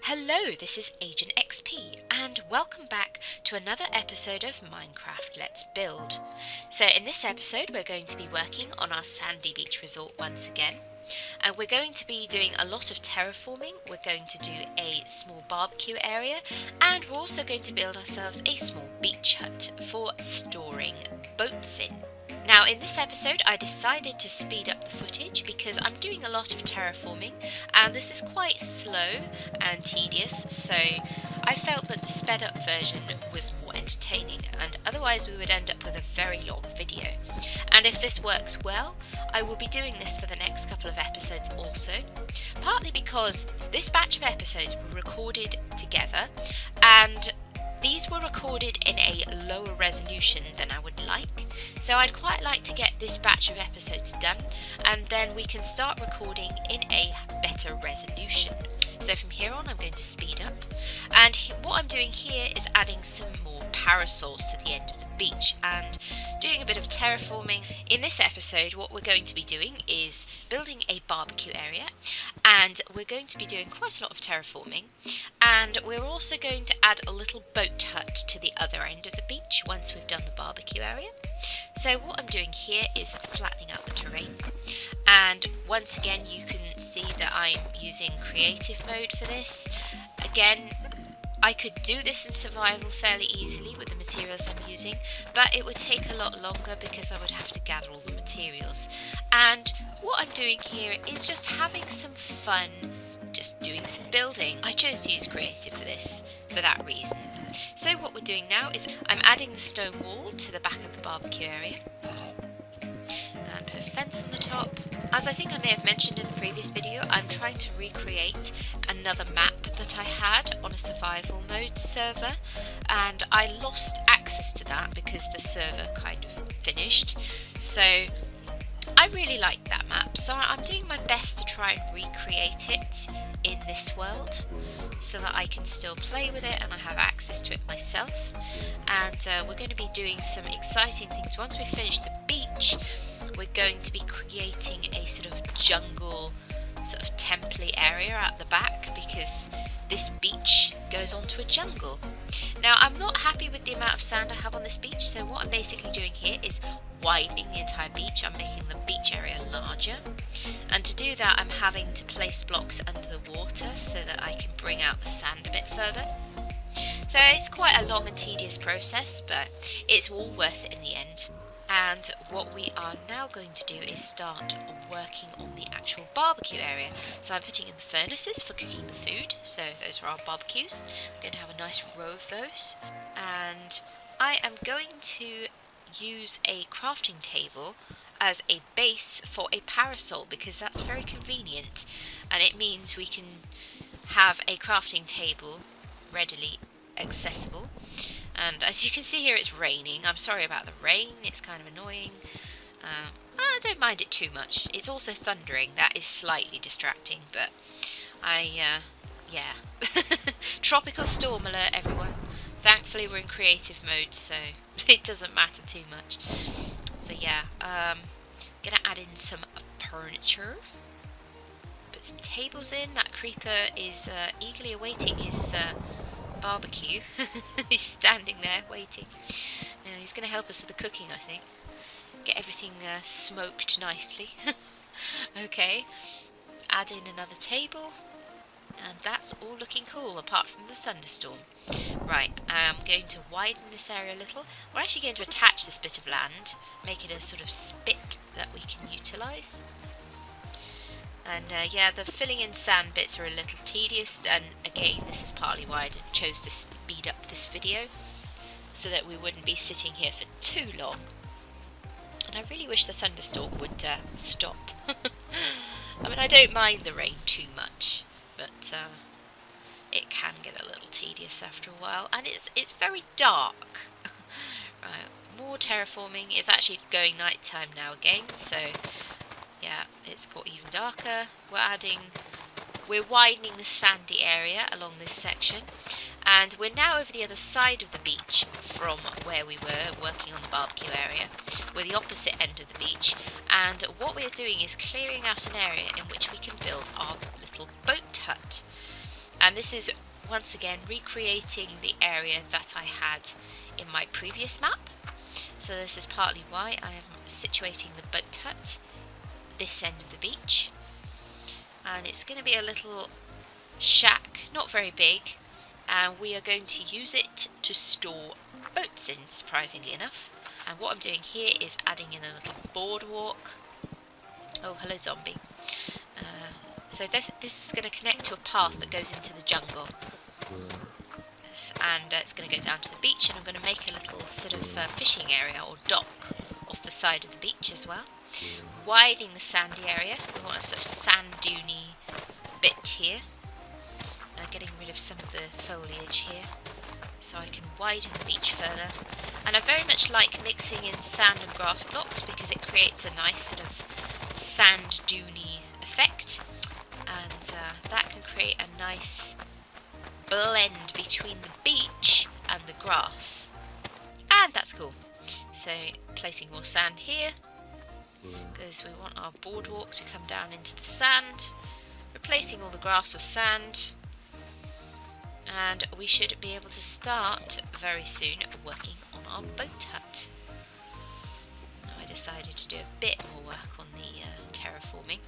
Hello, this is AgentXP and welcome back to another episode of Minecraft Let's Build. So in this episode we're going to be working on our sandy beach resort once again, and we're going to be doing a lot of terraforming. We're going to do a small barbecue area, and we're also going to build ourselves a small beach hut for storing boats in. Now in this episode I decided to speed up the footage because I'm doing a lot of terraforming and this is quite slow and tedious, so I felt that the sped up version was more entertaining, and otherwise we would end up with a very long video. And if this works well, I will be doing this for the next couple of episodes also, partly because this batch of episodes were recorded together and these were recorded in a lower resolution than I would like, so I'd quite like to get this batch of episodes done and then we can start recording in a better resolution. So from here on I'm going to speed up, and what I'm doing here is adding some more parasols to the end of the beach and doing a bit of terraforming. In this episode what we're going to be doing is building a barbecue area, and we're going to be doing quite a lot of terraforming, and we're also going to add a little boat hut to the other end of the beach once we've done the barbecue area. So what I'm doing here is flattening out the terrain, and once again you can see that I'm using creative mode for this. Again, I could do this in survival fairly easily with the materials I'm using, but it would take a lot longer because I would have to gather all the materials. And what I'm doing here is just having some fun, just doing some building. I chose to use creative for this for that reason. So what we're doing now is I'm adding the stone wall to the back of the barbecue area and put a fence on the top. As I think I may have mentioned in the previous video, I'm trying to recreate another map that I had on a survival mode server, and I lost access to that because the server kind of finished. So I really like that map, so I'm doing my best to try and recreate it in this world so that I can still play with it and I have access to it myself. And we're going to be doing some exciting things. Once we finish the beach, we're going to be creating a sort of jungle, sort of temple area at the back, because this beach goes onto a jungle. Now I'm not happy with the amount of sand I have on this beach, so what I'm basically doing here is widening the entire beach. I'm making the beach area larger, and to do that I'm having to place blocks under the water so that I can bring out the sand a bit further. So it's quite a long and tedious process, but it's all worth it in the end. And what we are now going to do is start working on the actual barbecue area. So I'm putting in the furnaces for cooking the food, so those are our barbecues. We're going to have a nice row of those, and I am going to use a crafting table as a base for a parasol because that's very convenient, and it means we can have a crafting table readily accessible. And as you can see here, it's raining. I'm sorry about the rain, it's kind of annoying. I don't mind it too much. It's also thundering, that is slightly distracting, but yeah. Tropical storm alert, everyone. Thankfully we're in creative mode, so it doesn't matter too much. So yeah, gonna add in some furniture. Put some tables in. That creeper is eagerly awaiting his barbecue. He's standing there waiting. He's going to help us with the cooking, I think. Get everything smoked nicely. Okay, add in another table, and that's all looking cool apart from the thunderstorm. Right, I'm going to widen this area a little. We're actually going to attach this bit of land, make it a sort of spit that we can utilise. And yeah, the filling in sand bits are a little tedious, and again this is partly why I chose to speed up this video, so that we wouldn't be sitting here for too long. And I really wish the thunderstorm would stop. I mean, I don't mind the rain too much, but it can get a little tedious after a while, and it's very dark. Right, more terraforming. It's actually going night time now again, so yeah, it's got even darker. We're widening the sandy area along this section, and we're now over the other side of the beach from where we were working on the barbecue area. We're the opposite end of the beach, and what we're doing is clearing out an area in which we can build our little boat hut. And this is once again recreating the area that I had in my previous map. So this is partly why I am situating the boat hut this end of the beach. And it's going to be a little shack, not very big, and we are going to use it to store boats in, surprisingly enough. And what I'm doing here is adding in a little boardwalk. Oh, hello zombie. So this is going to connect to a path that goes into the jungle. And it's going to go down to the beach, and I'm going to make a little sort of fishing area or dock off the side of the beach as well. Widening the sandy area. We want a sort of sand duney bit here. Getting rid of some of the foliage here so I can widen the beach further. And I very much like mixing in sand and grass blocks because it creates a nice sort of sand duney effect, and that can create a nice blend between the beach and the grass, and that's cool. So placing more sand here because we want our boardwalk to come down into the sand, replacing all the grass with sand, and we should be able to start very soon working on our boat hut. Now I decided to do a bit more work on the terraforming,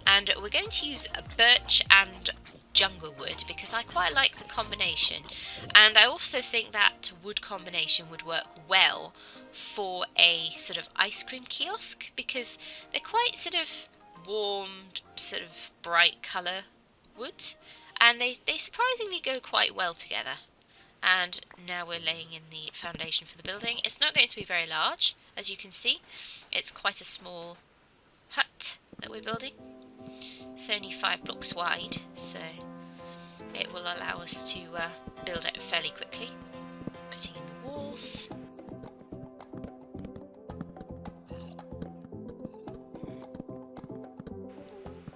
and we're going to use birch and jungle wood because I quite like the combination, and I also think that wood combination would work well for a sort of ice cream kiosk because they're quite sort of warm, sort of bright colour wood, and they surprisingly go quite well together. And now we're laying in the foundation for the building. It's not going to be very large, as you can see. It's quite a small hut that we're building. It's only 5 blocks wide, so it will allow us to build it fairly quickly. Putting in the walls.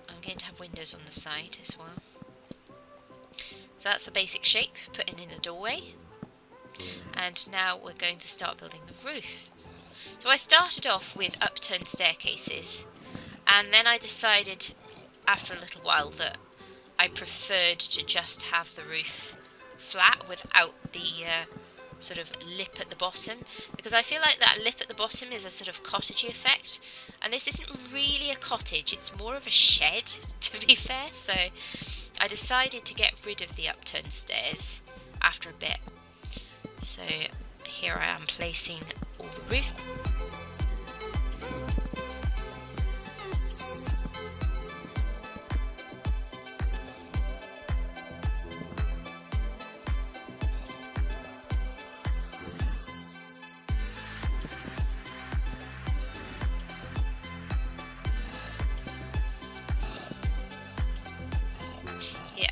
I'm going to have windows on the side as well. So that's the basic shape, putting in a doorway. And now we're going to start building the roof. So I started off with upturned staircases, and then I decided after a little while that I preferred to just have the roof flat without the sort of lip at the bottom, because I feel like that lip at the bottom is a sort of cottagey effect, and this isn't really a cottage, it's more of a shed, to be fair. So I decided to get rid of the upturned stairs after a bit. So here I am placing all the roof.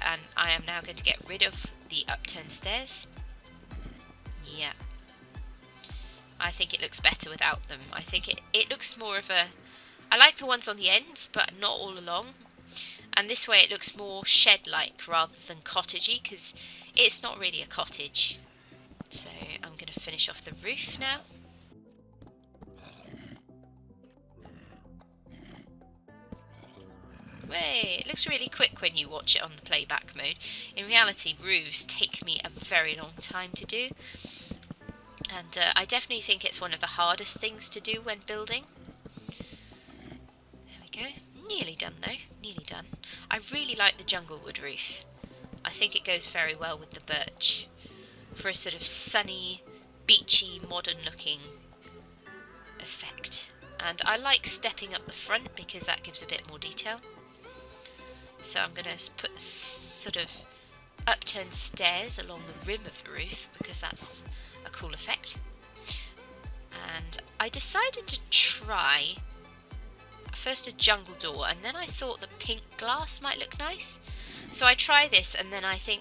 And I am now going to get rid of the upturned stairs. Yeah. I think it looks better without them. I think it looks more of a... I like the ones on the ends, but not all along. And this way it looks more shed-like rather than cottagey, because it's not really a cottage. So I'm going to finish off the roof now. Way, it looks really quick when you watch it on the playback mode. In reality, roofs take me a very long time to do, and I definitely think it's one of the hardest things to do when building. There we go, nearly done though, nearly done. I really like the jungle wood roof. I think it goes very well with the birch for a sort of sunny, beachy, modern looking effect. And I like stepping up the front because that gives a bit more detail. So I'm going to put sort of upturned stairs along the rim of the roof because that's a cool effect. And I decided to try first a jungle door, and then I thought the pink glass might look nice. So I try this, and then I think,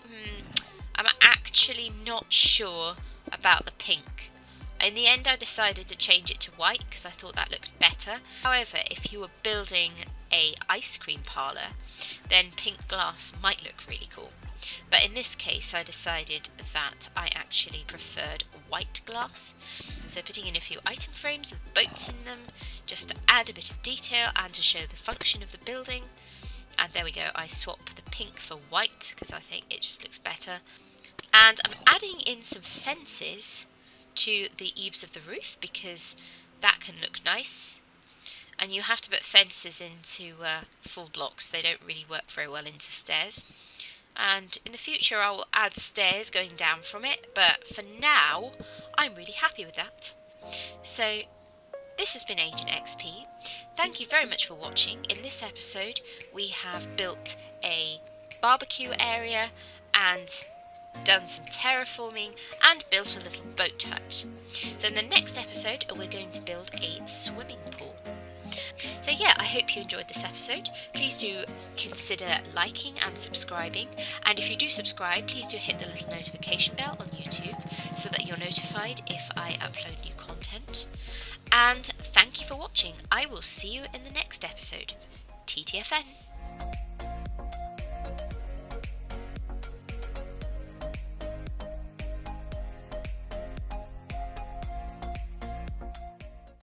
I'm actually not sure about the pink. In the end I decided to change it to white because I thought that looked better. However, if you were building a ice cream parlour, then pink glass might look really cool. But in this case I decided that I actually preferred white glass. So putting in a few item frames with boats in them, just to add a bit of detail and to show the function of the building. And there we go, I swap the pink for white because I think it just looks better. And I'm adding in some fences to the eaves of the roof because that can look nice. And you have to put fences into full blocks, they don't really work very well into stairs. And in the future I will add stairs going down from it, but for now I'm really happy with that. So this has been AgentXP. Thank you very much for watching. In this episode we have built a barbecue area and done some terraforming and built a little boat hut. So in the next episode we're going to build a swimming pool. So yeah, I hope you enjoyed this episode. Please do consider liking and subscribing, and if you do subscribe, please do hit the little notification bell on YouTube so that you're notified if I upload new content. And thank you for watching. I will see you in the next episode. TTFN.